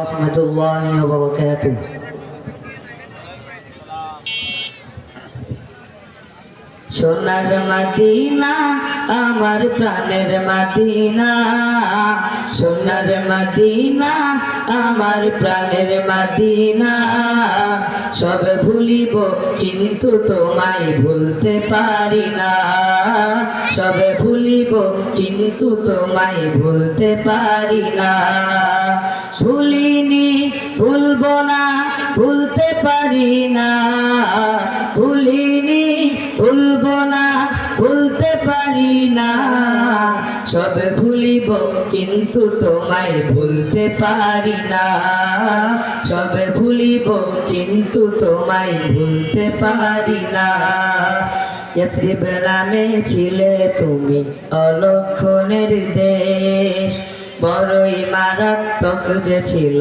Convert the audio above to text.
রহমতুল্লাহি ওয়া বারাকাতুহু। সোনার মদিনা আমার প্রাণের মদিনা, সোনার মদিনা আমার প্রাণের মদিনা। সব ভুলিব কিন্তু তোমায় ভুলতে পারি না, সব ভুলিব কিন্তু তোমায় ভুলতে পারি না। ভুলিনি ভুলবো না, ভুলতে পারি না, ভুলিনি ভুলবো না, ভুলতে পারি না। সব ভুলিব কিন্তু তোমায় ভুলতে পারি না, সব ভুলিব কিন্তু তোমায় ভুলতে পারি না। ইয়াসরিব নামে ছিলে তুমি অলক্ষণের দেশ, বড়ই মারাত্মক যে ছিল